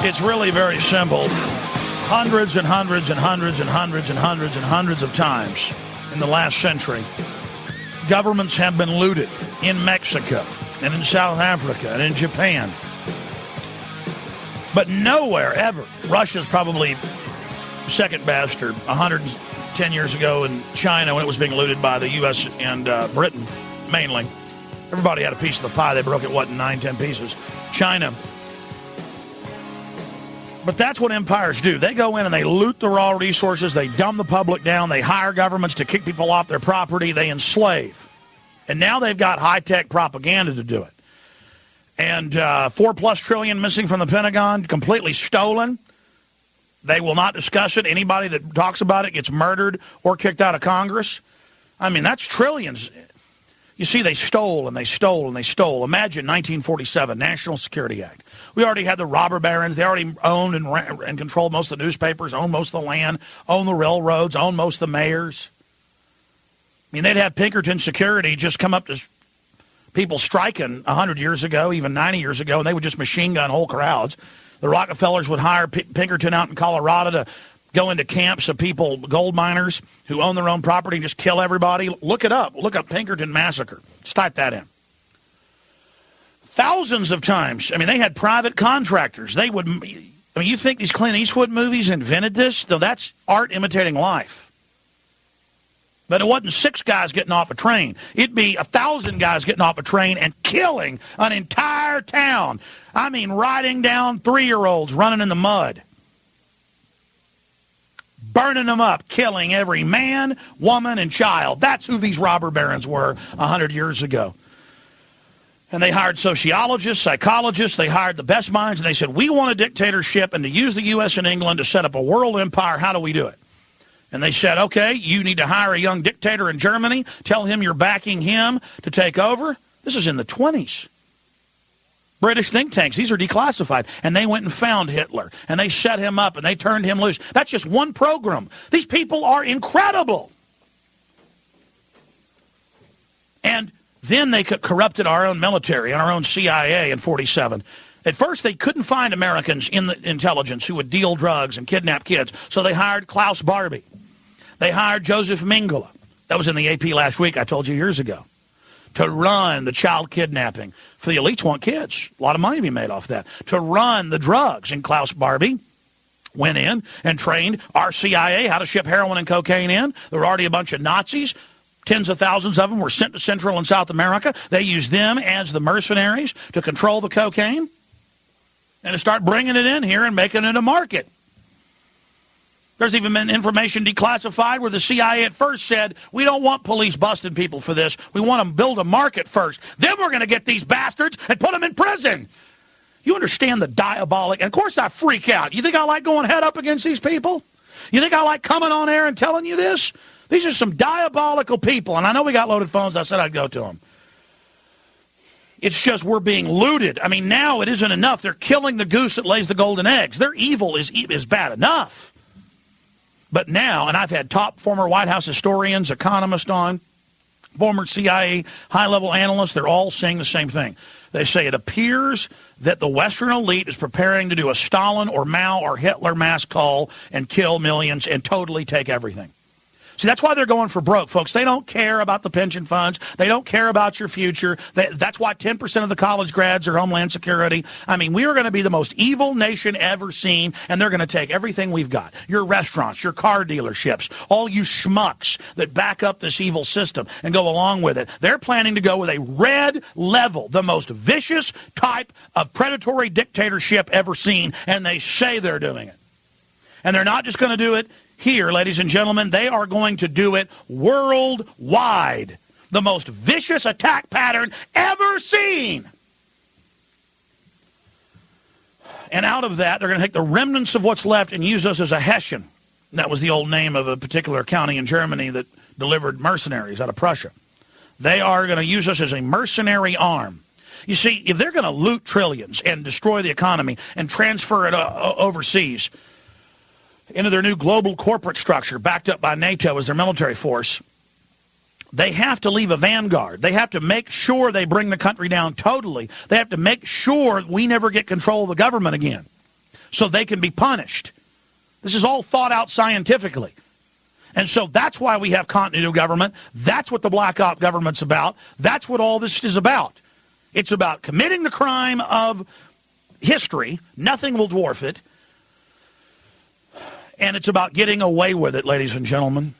It's really very simple. Hundreds and hundreds and hundreds and hundreds and hundreds and hundreds of times in the last century, governments have been looted in Mexico and in South Africa and in Japan. But nowhere ever. Russia's probably second best, or 110 years ago in China when it was being looted by the U.S. and Britain, mainly. Everybody had a piece of the pie. They broke it, what, in 9, 10 pieces. China. But that's what empires do. They go in and they loot the raw resources. They dumb the public down. They hire governments to kick people off their property. They enslave. And now they've got high-tech propaganda to do it. And $4+ trillion missing from the Pentagon, completely stolen. They will not discuss it. Anybody that talks about it gets murdered or kicked out of Congress. I mean, that's trillions. You see, they stole and they stole and they stole. Imagine 1947, National Security Act. We already had the robber barons. They already owned and controlled most of the newspapers, owned most of the land, owned the railroads, owned most of the mayors. I mean, they'd have Pinkerton security just come up to people striking 100 years ago, even 90 years ago, and they would just machine gun whole crowds. The Rockefellers would hire Pinkerton out in Colorado to go into camps of people, gold miners, who own their own property and just kill everybody. Look it up. Look up Pinkerton Massacre. Just type that in. Thousands of times. I mean, they had private contractors. They would, I mean, you think these Clint Eastwood movies invented this? No, that's art imitating life. But it wasn't 6 guys getting off a train. It'd be 1,000 guys getting off a train and killing an entire town. I mean, riding down 3-year-olds running in the mud. Burning them up, killing every man, woman, and child. That's who these robber barons were 100 years ago. And they hired sociologists, psychologists. They hired the best minds, and they said, we want a dictatorship and to use the U.S. and England to set up a world empire. How do we do it? And they said, okay, you need to hire a young dictator in Germany. Tell him you're backing him to take over. This is in the 20s. British think tanks, these are declassified. And they went and found Hitler. And they set him up and they turned him loose. That's just one program. These people are incredible. And then they corrupted our own military and our own CIA in 47. At first, they couldn't find Americans in the intelligence who would deal drugs and kidnap kids. So they hired Klaus Barbie. They hired Joseph Mengele. That was in the AP last week, I told you years ago, to run the child kidnapping. For the elites want kids. A lot of money to be made off that. To run the drugs. And Klaus Barbie went in and trained our CIA how to ship heroin and cocaine in. There were already a bunch of Nazis. Tens of thousands of them were sent to Central and South America. They used them as the mercenaries to control the cocaine and to start bringing it in here and making it a market. There's even been information declassified where the CIA at first said, we don't want police busting people for this. We want to build a market first. Then we're going to get these bastards and put them in prison. You understand the diabolic? And, of course, I freak out. You think I like going head up against these people? You think I like coming on air and telling you this? These are some diabolical people. And I know we got loaded phones. I said I'd go to them. It's just we're being looted. I mean, now it isn't enough. They're killing the goose that lays the golden eggs. Their evil is bad enough. But now, and I've had top former White House historians, economists on, former CIA high-level analysts, they're all saying the same thing. They say it appears that the Western elite is preparing to do a Stalin or Mao or Hitler mass call and kill millions and totally take everything. See, that's why they're going for broke, folks. They don't care about the pension funds. They don't care about your future. That's why 10% of the college grads are Homeland Security. I mean, we are going to be the most evil nation ever seen, and they're going to take everything we've got. Your restaurants, your car dealerships, all you schmucks that back up this evil system and go along with it. They're planning to go with a red level, the most vicious type of predatory dictatorship ever seen, and they say they're doing it. And they're not just going to do it here, ladies and gentlemen. They are going to do it worldwide. The most vicious attack pattern ever seen. And out of that, they're going to take the remnants of what's left and use us as a Hessian. That was the old name of a particular county in Germany that delivered mercenaries out of Prussia. They are going to use us as a mercenary arm. You see, if they're going to loot trillions and destroy the economy and transfer it overseas into their new global corporate structure, backed up by NATO as their military force, they have to leave a vanguard. They have to make sure they bring the country down totally. They have to make sure we never get control of the government again. so they can be punished. This is all thought out scientifically. And so that's why we have continuity of government. That's what the black op government's about. That's what all this is about. It's about committing the crime of history. Nothing will dwarf it. And it's about getting away with it, ladies and gentlemen.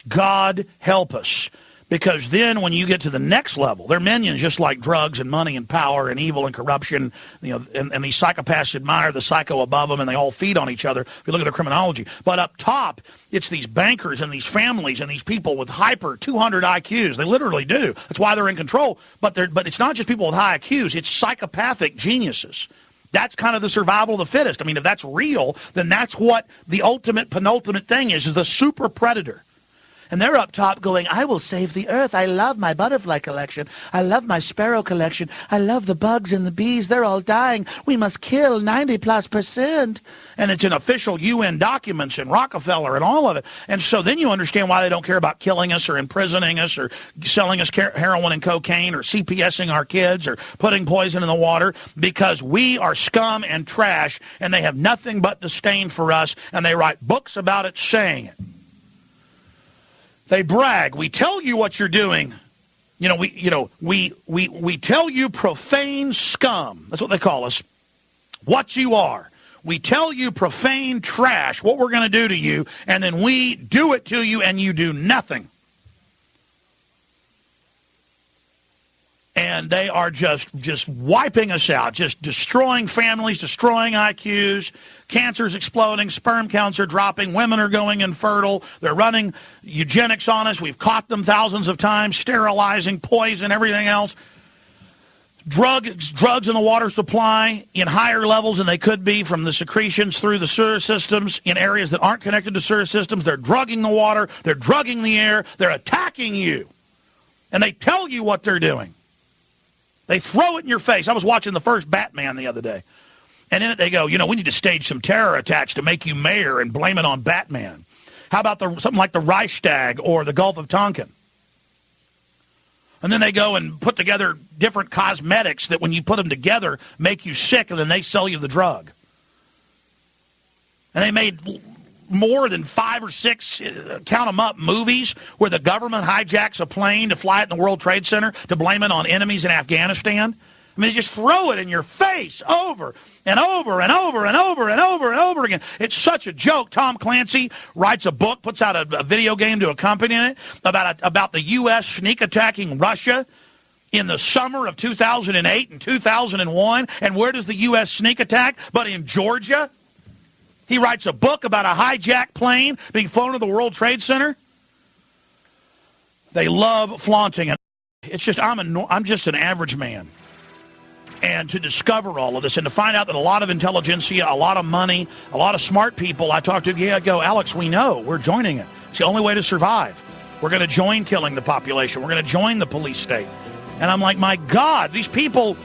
God help us. Because then when you get to the next level, they're minions just like drugs and money and power and evil and corruption. You know, and these psychopaths admire the psycho above them, and they all feed on each other if you look at their criminology. But up top, it's these bankers and these families and these people with hyper 200 IQs. They literally do. That's why they're in control. But it's not just people with high IQs. It's psychopathic geniuses. That's kind of the survival of the fittest. I mean, if that's real, then that's what the ultimate, penultimate thing is the super predator. And they're up top going, I will save the earth. I love my butterfly collection. I love my sparrow collection. I love the bugs and the bees. They're all dying. We must kill 90+%. And it's in official UN documents and Rockefeller and all of it. And so then you understand why they don't care about killing us or imprisoning us or selling us heroin and cocaine or CPSing our kids or putting poison in the water, because we are scum and trash, and they have nothing but disdain for us, and they write books about it saying it. They brag. We tell you what you're doing. We tell you profane scum. That's what they call us. What you are. We tell you profane trash, what we're going to do to you, and then we do it to you and you do nothing. And they are just wiping us out, just destroying families, destroying IQs, cancer's exploding, sperm counts are dropping, women are going infertile, they're running eugenics on us, we've caught them thousands of times, sterilizing, poison, everything else. Drugs in the water supply in higher levels than they could be from the secretions through the sewer systems in areas that aren't connected to sewer systems. They're drugging the water, they're drugging the air, they're attacking you. And they tell you what they're doing. They throw it in your face. I was watching the first Batman the other day. And in it they go, we need to stage some terror attacks to make you mayor and blame it on Batman. How about something like the Reichstag or the Gulf of Tonkin? And then they go and put together different cosmetics that when you put them together make you sick, and then they sell you the drug. And they made more than 5 or 6, count them up, movies where the government hijacks a plane to fly it in the World Trade Center to blame it on enemies in Afghanistan. I mean, they just throw it in your face over and over and over and over and over and over again. It's such a joke. Tom Clancy writes a book, puts out a video game to accompany it about the U.S. sneak attacking Russia in the summer of 2008 and 2001. And where does the U.S. sneak attack? But in Georgia. He writes a book about a hijacked plane being flown to the World Trade Center. They love flaunting it. It's just, I'm just an average man. And to discover all of this and to find out that a lot of intelligentsia, a lot of money, a lot of smart people I talk to, go, Alex, we know. We're joining it. It's the only way to survive. We're going to join killing the population. We're going to join the police state. And I'm like, my God, these people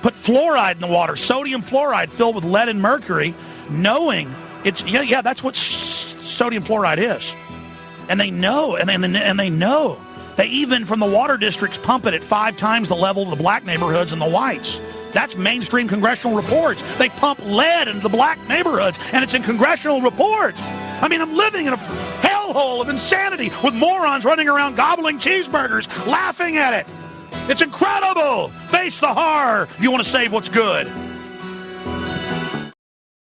put fluoride in the water, sodium fluoride filled with lead and mercury, knowing it's, that's what sodium fluoride is. And they know, and they know. They even, from the water districts, pump it at 5 times the level of the black neighborhoods and the whites. That's mainstream congressional reports. They pump lead into the black neighborhoods, and it's in congressional reports. I mean, I'm living in a hellhole of insanity with morons running around gobbling cheeseburgers, laughing at it. It's incredible. Face the horror if you want to save what's good.